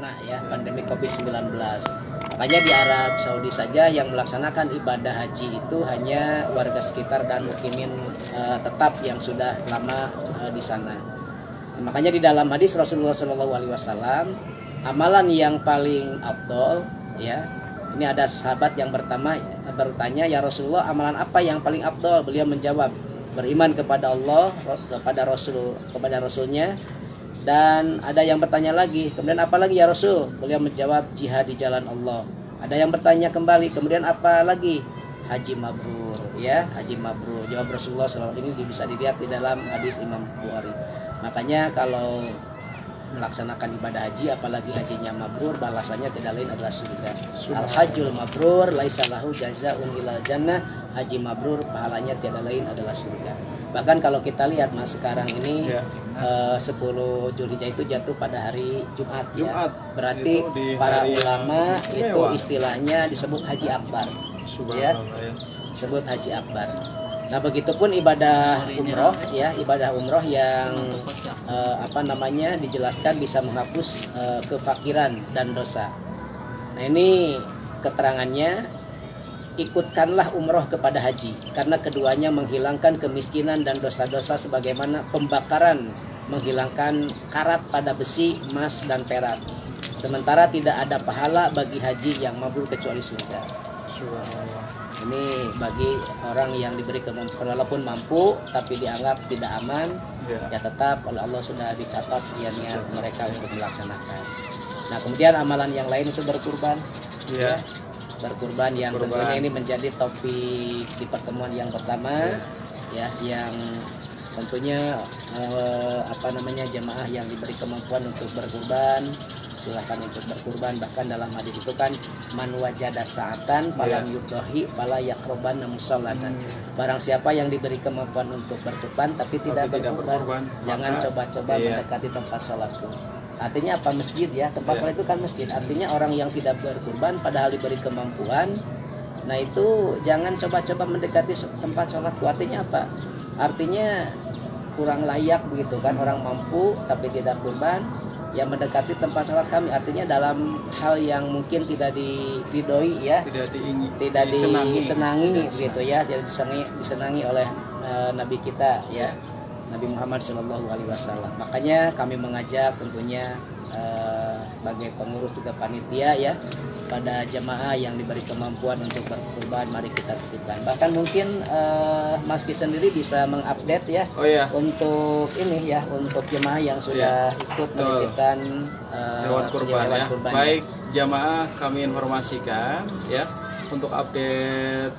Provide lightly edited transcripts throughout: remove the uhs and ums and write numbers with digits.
corona ya, pandemi COVID-19. Makanya di Arab Saudi saja yang melaksanakan ibadah haji itu hanya warga sekitar dan mukimin tetap yang sudah lama di sana. Makanya di dalam hadis Rasulullah SAW, amalan yang paling afdol ya, ini ada sahabat yang bertanya, ya Rasulullah, amalan apa yang paling afdol? Beliau menjawab, beriman kepada Allah, kepada Rasulnya. Dan ada yang bertanya lagi, kemudian apa lagi ya Rasul? Beliau menjawab, jihad di jalan Allah. Ada yang bertanya kembali, kemudian apa lagi? Haji mabrur ya, haji mabrur. Jawab Rasulullah SAW ini bisa dilihat di dalam hadis Imam Bukhari. Makanya kalau melaksanakan ibadah haji, apalagi hajinya mabrur, balasannya tidak lain adalah surga. Al hajjul mabrur laisa lahu jazaa'un ilal jannah. Haji mabrur pahalanya tiada lain adalah surga. Bahkan kalau kita lihat Mas sekarang ini 10 Zulhijjah itu jatuh pada hari Jumat ya. Berarti para ulama itu istilahnya disebut haji akbar. Ya. Disebut haji akbar. Nah, begitupun ibadah umroh ya, ibadah umroh yang dijelaskan bisa menghapus kefakiran dan dosa. Nah, ini keterangannya, ikutkanlah umroh kepada haji karena keduanya menghilangkan kemiskinan dan dosa-dosa sebagaimana pembakaran menghilangkan karat pada besi, emas dan perak. Sementara tidak ada pahala bagi haji yang mabrur kecuali surga. Ini bagi orang yang diberi kemampuan walaupun mampu tapi dianggap tidak aman, ya tetap oleh Allah sudah dicatat niat mereka untuk melaksanakan. Nah, kemudian amalan yang lain itu berkurban. Ya. Berkurban yang tentunya ini menjadi topik di pertemuan yang pertama ya, yang tentunya jamaah yang diberi kemampuan untuk berkurban silakan untuk berkurban. Bahkan dalam hadis itu kan, man wajada sa'atan falam yudhi fala yaqrabanna musallatan. Barang siapa yang diberi kemampuan untuk berkurban tapi tidak berkurban, jangan coba-coba mendekati tempat sholatku. Artinya apa? Masjid ya, tempat sholat itu kan masjid. Artinya orang yang tidak berkurban padahal diberi kemampuan, nah itu jangan coba-coba mendekati tempat sholatku. Artinya apa? Artinya kurang layak begitu kan, orang mampu tapi tidak kurban yang mendekati tempat sholat kami. Artinya dalam hal yang mungkin tidak diridhoi ya, tidak disenangi begitu ya, tidak disenangi oleh Nabi kita ya, Nabi Muhammad SAW. Makanya kami mengajak tentunya sebagai pengurus juga panitia ya, pada jamaah yang diberi kemampuan untuk berkurban, mari kita titipkan. Bahkan mungkin Mas Ki sendiri bisa mengupdate ya, untuk ini ya, untuk jamaah yang sudah ikut menitipkan hewan kurban ya. Baik jamaah, kami informasikan ya, untuk update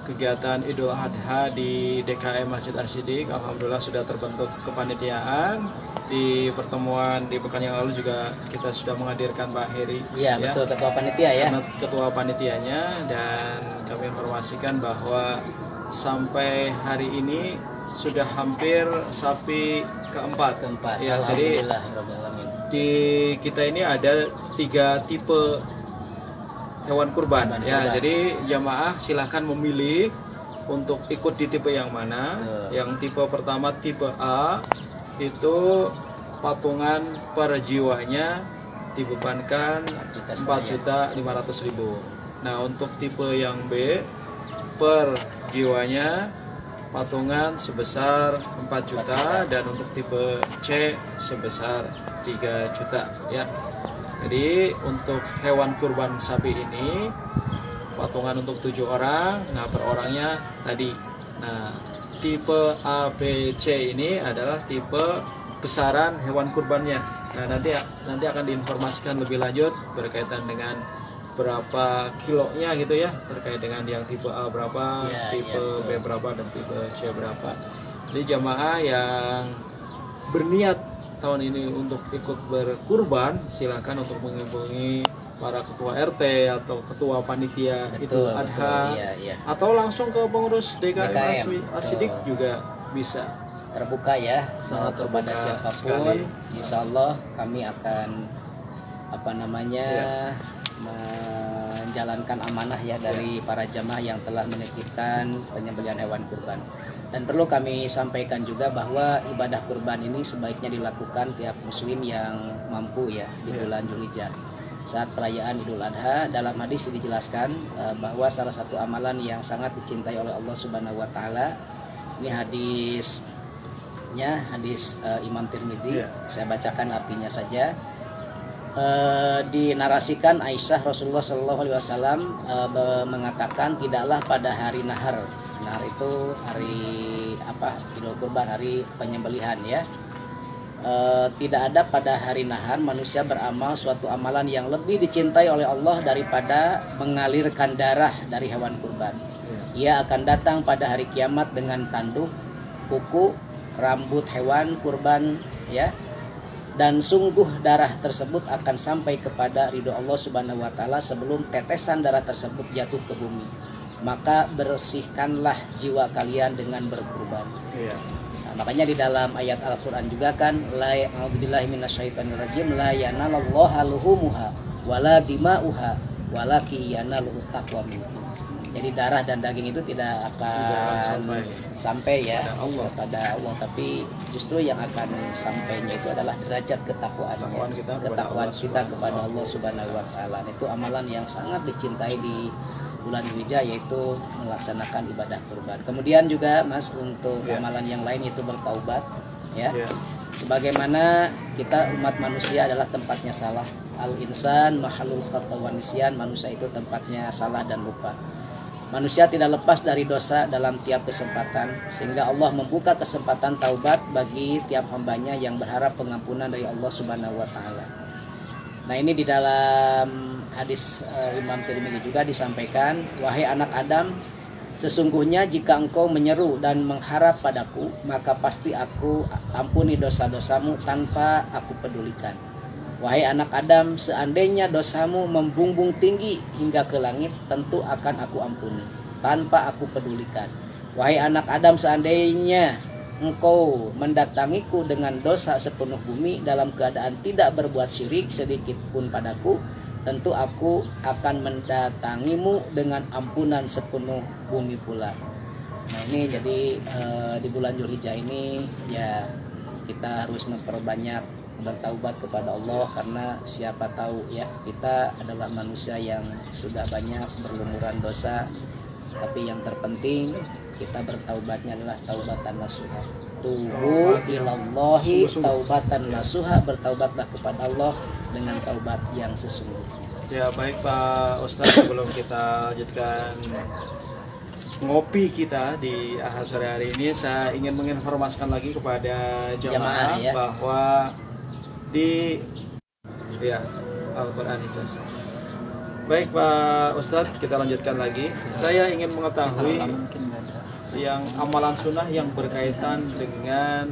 kegiatan Idul Adha di DKM Masjid Asy-Syidik, alhamdulillah sudah terbentuk kepanitiaan. Di pertemuan di pekan yang lalu juga kita sudah menghadirkan Pak Heri. Iya, betul, ketua panitia ya. Ketua panitianya, dan kami informasikan bahwa sampai hari ini sudah hampir sapi keempat. Ya, jadi di kita ini ada 3 tipe hewan kurban ya. Jadi jamaah silahkan memilih untuk ikut di tipe yang mana. Yang tipe pertama, tipe A, itu patungan per jiwanya dibebankan 4.500.000. Nah, untuk tipe yang B, per jiwanya patungan sebesar 4 juta, dan untuk tipe C sebesar 3 juta ya. Jadi untuk hewan kurban sapi ini patungan untuk 7 orang, nah per orangnya tadi. Nah, tipe A, B, C ini adalah tipe besaran hewan kurbannya. Nah, nanti akan diinformasikan lebih lanjut berkaitan dengan berapa kilonya gitu ya, terkait dengan yang tipe A berapa, tipe B berapa, dan tipe C berapa. Jadi jamaah yang berniat tahun ini untuk ikut berkurban, silakan untuk menghubungi para ketua RT atau ketua panitia Idul Adha, atau langsung ke pengurus DKM Asy-Syidik juga bisa. Terbuka ya, sangat kepada siapapun. Insya Allah kami akan menjalankan amanah ya dari para jamaah yang telah menitipkan penyembelihan hewan kurban. Dan perlu kami sampaikan juga bahwa ibadah kurban ini sebaiknya dilakukan tiap muslim yang mampu ya di bulan Zulhijjah. saat perayaan Idul Adha. Dalam hadis dijelaskan bahwa salah satu amalan yang sangat dicintai oleh Allah Subhanahu wa taala, ini hadisnya hadis Imam Tirmidzi. Saya bacakan artinya saja. Dinarasikan Aisyah, Rasulullah Shallallahu Alaihi Wasallam mengatakan, tidaklah pada hari nahar. Nahar itu hari Idul Kurban, hari penyembelihan ya. Tidak ada pada hari nahar manusia beramal suatu amalan yang lebih dicintai oleh Allah daripada mengalirkan darah dari hewan kurban. Ia akan datang pada hari kiamat dengan tanduk, kuku, rambut hewan kurban ya. Dan sungguh darah tersebut akan sampai kepada ridho Allah Subhanahu wa taala sebelum tetesan darah tersebut jatuh ke bumi. Maka bersihkanlah jiwa kalian dengan berkurban. Makanya di dalam ayat Al-Quran juga kan, la a'udzubillahi minasyaitonirrajim, la yanalallaha luhumuha wala dima'uha walaki yanaluhu taqwa minkum. Jadi darah dan daging itu tidak akan sampai ya kepada Allah, tapi justru yang akan sampainya itu adalah derajat ketakwaan kita kepada Allah Subhanahu wa taala. Itu amalan yang sangat dicintai di bulan Dzulhijjah, yaitu melaksanakan ibadah kurban. Kemudian juga Mas, untuk amalan yang lain yaitu bertaubat ya. Sebagaimana kita umat manusia adalah tempatnya salah. Al-insan mahalul khata wa nisyan, manusia itu tempatnya salah dan lupa. Manusia tidak lepas dari dosa dalam tiap kesempatan, sehingga Allah membuka kesempatan taubat bagi tiap hambanya yang berharap pengampunan dari Allah Subhanahu wa taala. Nah, ini di dalam hadis Imam Tirmidzi juga disampaikan, wahai anak Adam, sesungguhnya jika engkau menyeru dan mengharap padaku, maka pasti aku ampuni dosa-dosamu tanpa aku pedulikan. Wahai anak Adam, seandainya dosamu membumbung tinggi hingga ke langit, tentu akan aku ampuni tanpa aku pedulikan. Wahai anak Adam, seandainya engkau mendatangiku dengan dosa sepenuh bumi dalam keadaan tidak berbuat syirik sedikit pun padaku, tentu aku akan mendatangimu dengan ampunan sepenuh bumi pula. Nah, ini jadi di bulan Dzulhijjah ini ya kita harus memperbanyak bertaubat kepada Allah, karena siapa tahu ya kita adalah manusia yang sudah banyak berlumuran dosa, tapi yang terpenting kita bertaubatnya adalah taubatan nasuha. Tubu ilallahi taubatan nasuha, bertaubatlah kepada Allah dengan taubat yang sesungguhnya. Ya, baik Pak Ustadz, sebelum kita lanjutkan ngopi kita di Ahad sore hari ini, saya ingin menginformasikan lagi kepada jamaah ya, bahwa di Al-Quran Hijaz. Baik Pak Ustadz, kita lanjutkan lagi. Saya ingin mengetahui yang amalan sunnah yang berkaitan dengan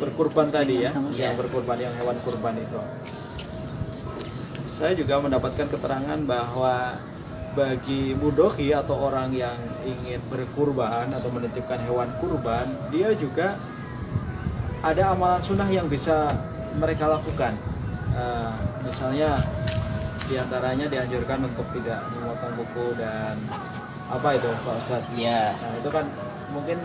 berkurban tadi ya, yang berkurban, yang hewan kurban itu. Saya juga mendapatkan keterangan bahwa bagi mudhohi atau orang yang ingin berkurban atau menitipkan hewan kurban, dia juga ada amalan sunnah yang bisa mereka lakukan. Misalnya diantaranya dianjurkan untuk tidak memotong kuku dan apa itu Pak Ustadz? Ya. Nah, itu kan mungkin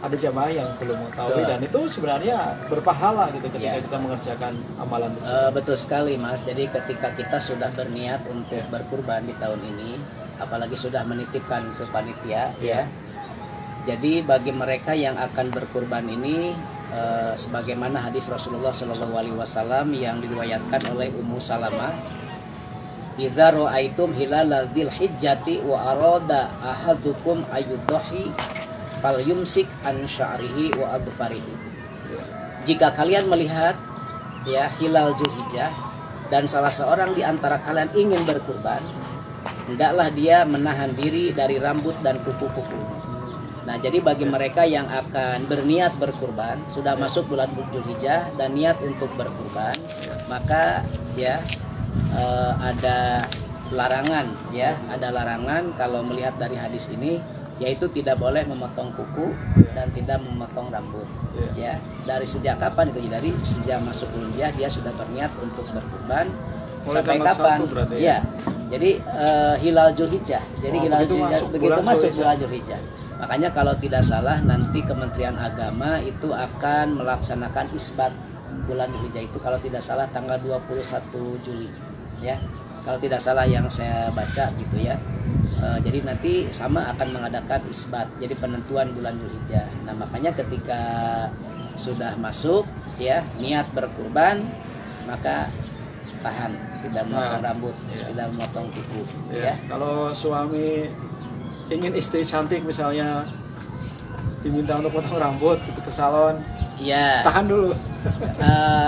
ada jamaah yang belum mengetahui, dan itu sebenarnya berpahala gitu ketika kita mengerjakan amalan tersebut. Betul sekali Mas. Jadi ketika kita sudah berniat untuk berkurban di tahun ini, apalagi sudah menitipkan ke panitia ya. Jadi bagi mereka yang akan berkurban ini, sebagaimana hadis Rasulullah Shallallahu Alaihi Wasallam yang diriwayatkan oleh Ummu Salamah, idza ra'aitum hilal dzilhijjati wa arada ahadukum ayyudhi falyumsik an sya'rihi wa adfarihi. Jika kalian melihat ya hilal Dzulhijjah dan salah seorang di antara kalian ingin berkurban, hendaklah dia menahan diri dari rambut dan kuku-kuku. Nah, jadi bagi mereka yang akan berniat berkurban, sudah masuk bulan Dzulhijjah dan niat untuk berkurban, maka ya ada larangan ya, ada larangan kalau melihat dari hadis ini, yaitu tidak boleh memotong kuku dan tidak memotong rambut ya. Dari sejak kapan itu? Dari sejak masuk Dzulhijjah dia sudah berniat untuk berkurban. Sampai kapan? Ya. Jadi hilal Dzulhijjah. Jadi hilal Dzulhijjah begitu masuk bulan Dzulhijjah. Makanya kalau tidak salah nanti Kementerian Agama itu akan melaksanakan isbat bulan Dzulhijjah itu kalau tidak salah tanggal 21 Juli ya. Kalau tidak salah yang saya baca gitu ya. Jadi nanti sama akan mengadakan isbat, jadi penentuan bulan Dzulhijjah. Nah, makanya ketika sudah masuk ya niat berkurban, maka tahan, tidak memotong rambut, tidak memotong kuku ya. Kalau suami ingin istri cantik misalnya diminta untuk potong rambut gitu ke salon, ya tahan dulu.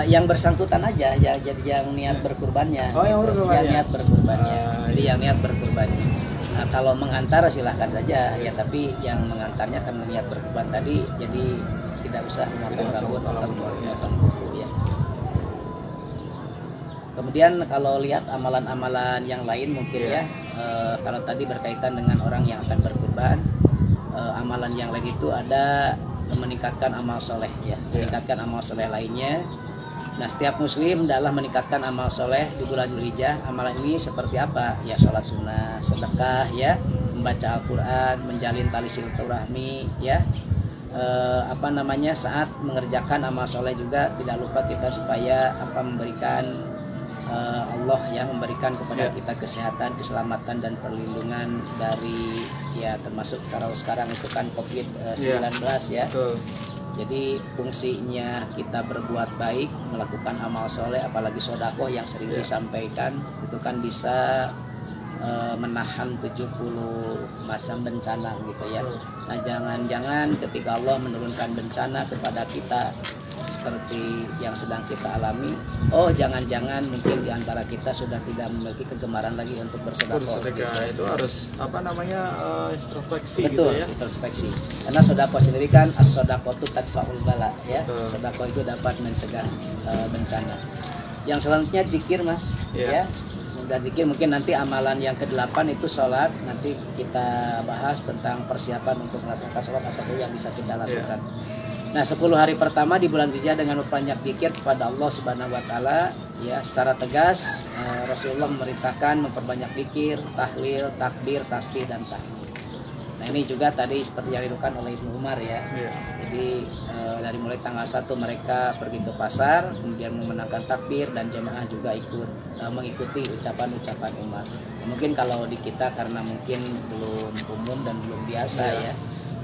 Yang bersangkutan aja ya, jadi yang niat berkurbannya. Oh, yang gitu. berkurbannya. Yang niat berkurbannya. Jadi Iya. yang niat berkurbannya. Nah, kalau mengantar silahkan saja ya, tapi yang mengantarnya karena niat berkurban tadi, jadi tidak usah memotong rambut atau memotong kuku ya. Kemudian kalau lihat amalan-amalan yang lain mungkin ya, kalau tadi berkaitan dengan orang yang akan berkurban, amalan yang lain itu ada meningkatkan amal soleh ya, meningkatkan amal soleh lainnya. Nah, setiap muslim adalah meningkatkan amal soleh di bulan Dzulhijjah. Amalan ini seperti apa? Ya, sholat sunnah, sedekah ya, membaca Al-Quran, menjalin tali silaturahmi ya. Saat mengerjakan amal soleh juga tidak lupa kita supaya memberikan Allah ya, memberikan kepada kita kesehatan, keselamatan dan perlindungan dari ya, termasuk kalau sekarang itu kan COVID-19 ya. Betul. Jadi fungsinya kita berbuat baik, melakukan amal soleh, apalagi sodakoh yang sering disampaikan, itu kan bisa menahan 70 macam bencana gitu ya. Nah, jangan-jangan ketika Allah menurunkan bencana kepada kita seperti yang sedang kita alami, jangan-jangan mungkin diantara kita sudah tidak memiliki kegemaran lagi untuk bersedekah. Gitu. Itu harus introspeksi. Betul, gitu ya. introspeksi. Karena sedekah sendiri kan as-shadaqatu tadfa'ul bala ya. Sedekah itu dapat mencegah bencana. Yang selanjutnya zikir, Mas. Ya. Sudah zikir, mungkin nanti amalan yang ke-8 itu sholat. Nanti kita bahas tentang persiapan untuk melaksanakan sholat apa saja yang bisa kita lakukan. Nah, 10 hari pertama di bulan Dzulhijjah dengan memperbanyak zikir kepada Allah Subhanahu wa taala ya, secara tegas Rasulullah memerintahkan memperbanyak zikir, tahlil, takbir, tasbih dan tahmid. Nah, ini juga tadi seperti yang dilakukan oleh Ibnu Umar ya. Jadi dari mulai tanggal 1 mereka pergi ke pasar, kemudian memenangkan takbir dan jemaah juga ikut mengikuti ucapan-ucapan Umar. Mungkin kalau di kita karena mungkin belum umum dan belum biasa ya.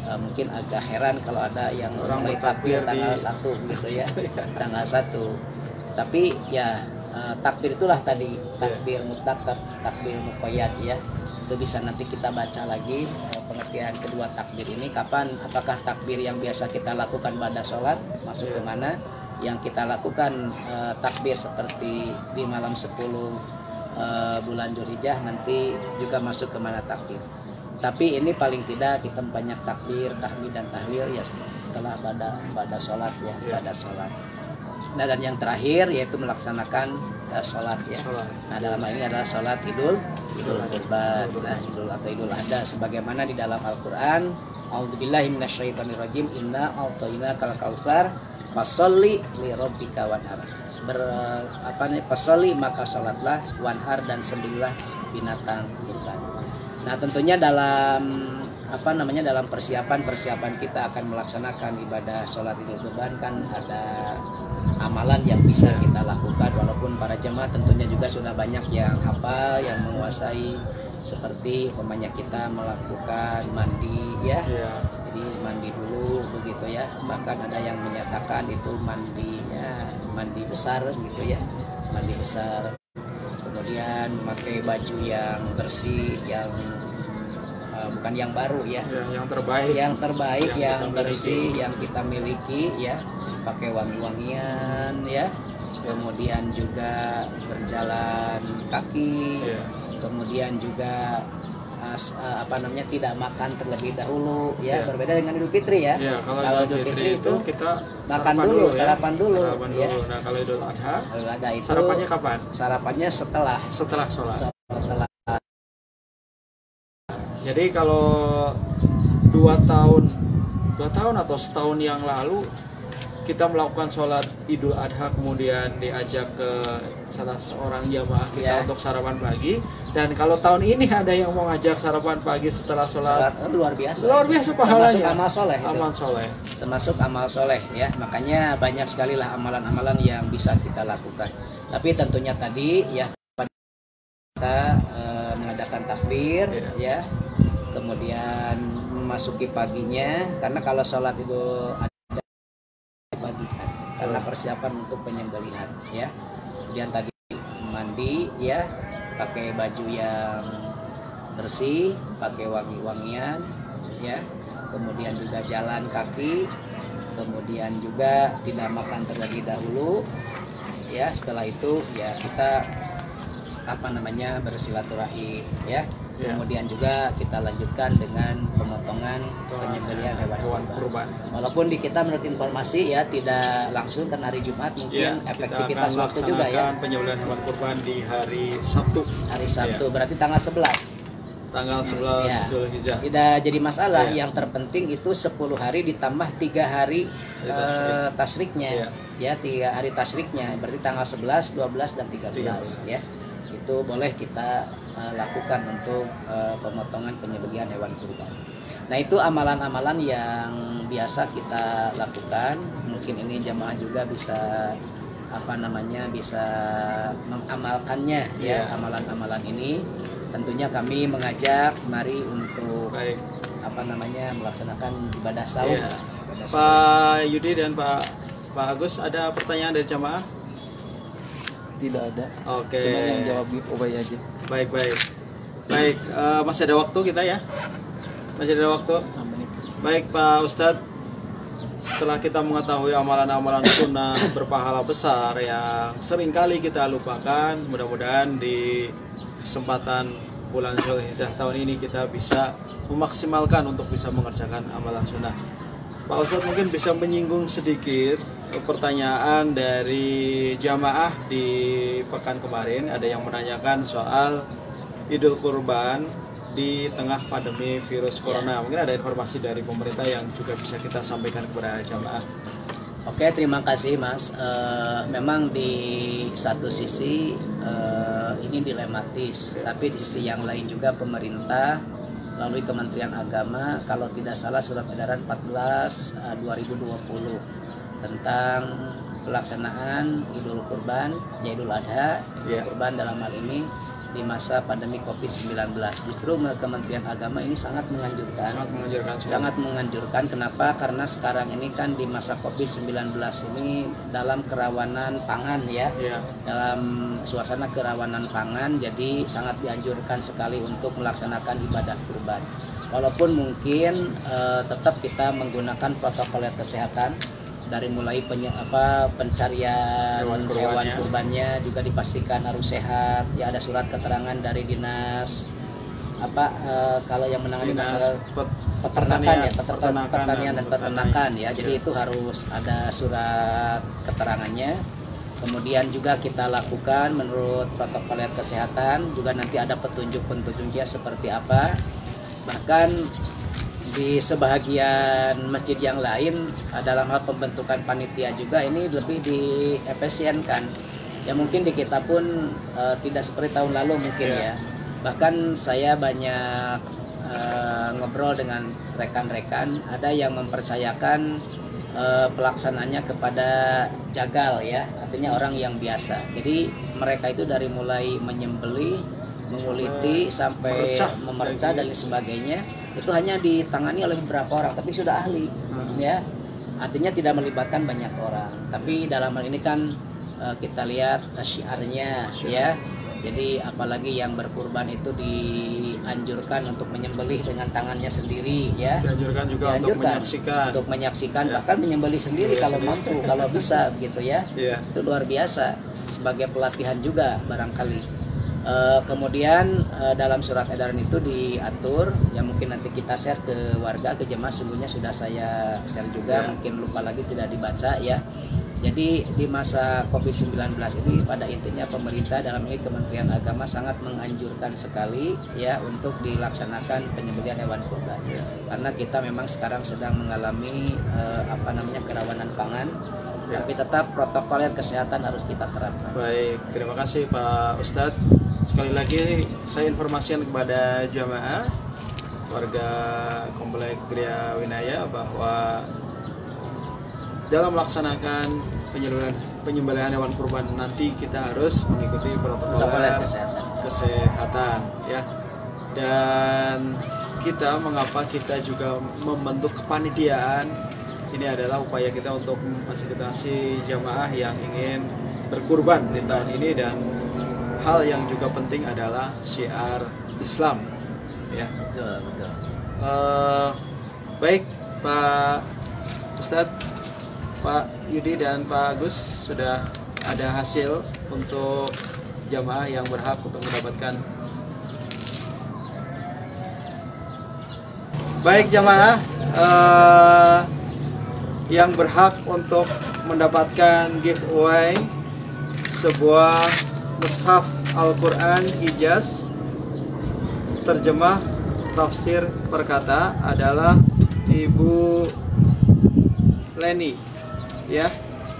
Mungkin agak heran kalau ada yang mulai takbir tanggal 1 gitu ya, tanggal 1. Tapi ya takbir itulah tadi, takbir mutlak, takbir muqayyad ya. Itu bisa nanti kita baca lagi pengertian kedua takbir ini, kapan, apakah takbir yang biasa kita lakukan pada sholat masuk ke mana, yang kita lakukan takbir seperti di malam 10 bulan Dzulhijjah nanti juga masuk ke mana takbir. Tapi ini paling tidak kita banyak takbir, tahmid dan tahlil ya setelah pada sholat ya, pada sholat. Nah, dan yang terakhir yaitu melaksanakan sholat ya. Nah, dalam hal ini adalah sholat idul kurban, idul adha, sebagaimana di dalam Al-Quran. A'udzubillahi minasyaitonirrajim. Inna a'tainakal kautsar fasholli li rabbika wanhar. Fasholli maka sholatlah, wanhar dan sembelihlah binatang kurban. Nah, tentunya dalam dalam persiapan kita akan melaksanakan ibadah sholat idul kurban kan ada amalan yang bisa kita lakukan, walaupun para jemaah tentunya juga sudah banyak yang hafal, yang menguasai, seperti umpamanya kita melakukan mandi ya. Jadi mandi dulu begitu ya, bahkan ada yang menyatakan itu mandi besar gitu ya, mandi besar. Kemudian memakai baju yang bersih, yang bukan yang baru ya, yang terbaik, yang bersih, yang kita miliki ya, pakai wangi-wangian ya, kemudian juga berjalan kaki, kemudian juga tidak makan terlebih dahulu ya, berbeda dengan Idul Fitri ya. Kalau Idul Fitri itu kita makan dulu, sarapan dulu ya. Nah, kalau Idul Adha itu sarapannya kapan? Sarapannya setelah sholat. Jadi kalau 2 tahun atau setahun yang lalu kita melakukan sholat Idul Adha kemudian diajak ke salah seorang jamaah kita untuk sarapan pagi, dan kalau tahun ini ada yang mau ngajak sarapan pagi setelah sholat luar biasa pahalanya, termasuk amal soleh termasuk amal soleh ya. Makanya banyak sekali lah amalan-amalan yang bisa kita lakukan, tapi tentunya tadi ya kita mengadakan takbir ya, kemudian memasuki paginya, karena kalau sholat itu bagikan karena persiapan untuk penyembelihan ya. Kemudian tadi mandi ya, pakai baju yang bersih, pakai wangi-wangian ya, kemudian juga jalan kaki, kemudian juga tidak makan terlebih dahulu ya. Setelah itu ya kita bersilaturahim ya. Kemudian juga kita lanjutkan dengan pemotongan penyembelihan hewan kurban. Walaupun di kita menurut informasi ya tidak langsung kan hari Jumat, mungkin efektivitas waktu juga ya. Penyembelihan hewan kurban di hari Sabtu. Hari Sabtu berarti tanggal 11. Tanggal 11 ya. Dzulhijjah. Tidak jadi masalah, yang terpenting itu 10 hari ditambah 3 hari tasriknya. Ya, 3 hari tasriknya berarti tanggal 11, 12 dan 13 ya. Itu boleh kita lakukan untuk pemotongan penyembelihan hewan kurban. Nah, itu amalan-amalan yang biasa kita lakukan. Mungkin ini jamaah juga bisa bisa mengamalkannya ya, amalan-amalan ini. Tentunya kami mengajak mari untuk melaksanakan ibadah saum. Pak Yudi dan Pak Agus, ada pertanyaan dari jamaah? Tidak ada. Oke. Cuma yang jawab Ubay aja. Baik. Masih ada waktu kita ya? Masih ada waktu? Baik Pak Ustadz, setelah kita mengetahui amalan-amalan sunnah berpahala besar yang seringkali kita lupakan, mudah-mudahan di kesempatan bulan Dzulhijjah tahun ini kita bisa memaksimalkan untuk bisa mengerjakan amalan sunnah. Pak Ustadz mungkin bisa menyinggung sedikit pertanyaan dari jamaah di pekan kemarin. Ada yang menanyakan soal Idul Kurban di tengah pandemi virus corona. Mungkin ada informasi dari pemerintah yang juga bisa kita sampaikan kepada jamaah. Oke, terima kasih Mas. Memang di satu sisi ini dilematis, tapi di sisi yang lain juga pemerintah melalui Kementerian Agama, kalau tidak salah surat edaran 14/2020 tentang pelaksanaan Idul Kurban, ya Idul Adha, Kurban dalam hal ini di masa pandemi COVID-19. Justru Kementerian Agama ini sangat menganjurkan. Sangat menganjurkan. Kenapa? Karena sekarang ini kan di masa COVID-19 ini dalam kerawanan pangan ya. Dalam suasana kerawanan pangan, jadi sangat dianjurkan sekali untuk melaksanakan ibadah kurban. Walaupun mungkin tetap kita menggunakan protokol kesehatan, dari mulai pencarian hewan kurbannya juga dipastikan harus sehat ya, ada surat keterangan dari dinas kalau yang menangani masalah peternakan ya, pertanian dan peternakan ya, jadi itu harus ada surat keterangannya. Kemudian juga kita lakukan menurut protokol kesehatan, juga nanti ada petunjuk-petunjuknya seperti apa. Bahkan di sebahagian masjid yang lain dalam hal pembentukan panitia juga ini lebih diefisienkan ya. Mungkin di kita pun tidak seperti tahun lalu mungkin ya. Bahkan saya banyak ngobrol dengan rekan-rekan, ada yang mempercayakan pelaksananya kepada jagal ya, artinya orang yang biasa. Jadi mereka itu dari mulai menyembelih, menguliti sampai memercah dan sebagainya itu hanya ditangani oleh beberapa orang, tapi sudah ahli ya, artinya tidak melibatkan banyak orang. Tapi dalam hal ini kan kita lihat syiarnya ya, jadi apalagi yang berkurban itu dianjurkan untuk menyembelih dengan tangannya sendiri ya, dianjurkan juga untuk menyaksikan bahkan menyembelih sendiri kalau mampu, kalau bisa gitu ya. Itu luar biasa, sebagai pelatihan juga barangkali. Kemudian dalam surat edaran itu diatur ya, mungkin nanti kita share ke warga, ke jemaah, sungguhnya sudah saya share juga, mungkin lupa lagi tidak dibaca ya. Jadi di masa COVID-19 ini pada intinya pemerintah dalam ini Kementerian Agama sangat menganjurkan sekali ya untuk dilaksanakan penyembelihan hewan kurban. Karena kita memang sekarang sedang mengalami kerawanan pangan, tapi tetap protokol kesehatan harus kita terapkan. Baik, terima kasih Pak Ustadz. Sekali lagi saya informasikan kepada jamaah warga Komplek Gria Winaya bahwa dalam melaksanakan penyembelihan hewan kurban nanti kita harus mengikuti protokol kesehatan ya. Dan mengapa kita juga membentuk kepanitiaan, ini adalah upaya kita untuk memfasilitasi jamaah yang ingin berkurban di tahun ini, dan hal yang juga penting adalah syiar Islam ya. Betul. Baik Pak Ustadz, Pak Yudi dan Pak Agus, sudah ada hasil untuk jamaah yang berhak untuk mendapatkan. Baik jamaah yang berhak untuk mendapatkan giveaway sebuah mushaf Al-Quran Hijaz terjemah tafsir perkata adalah Ibu Leni ya.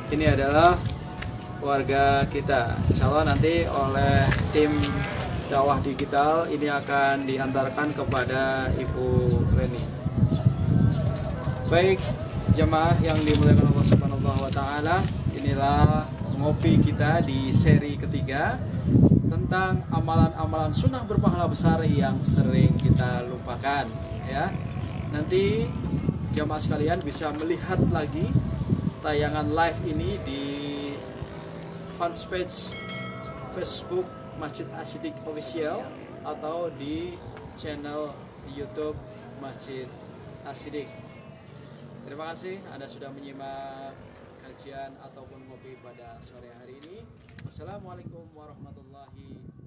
Ini adalah warga kita. Insya Allah nanti oleh tim dakwah digital ini akan diantarkan kepada Ibu Leni. Baik jemaah yang dimuliakan Allah Subhanahu wa taala, inilah ngopi kita di seri ketiga tentang amalan-amalan sunnah berpahala besar yang sering kita lupakan ya. Nanti jemaah sekalian bisa melihat lagi tayangan live ini di fanpage Facebook Masjid Asy-Syidik Official atau di channel YouTube Masjid Asy-Syidik. Terima kasih Anda sudah menyimak kajian ataupun ngopi pada sore hari ini. Wassalamualaikum warahmatullahi wabarakatuh.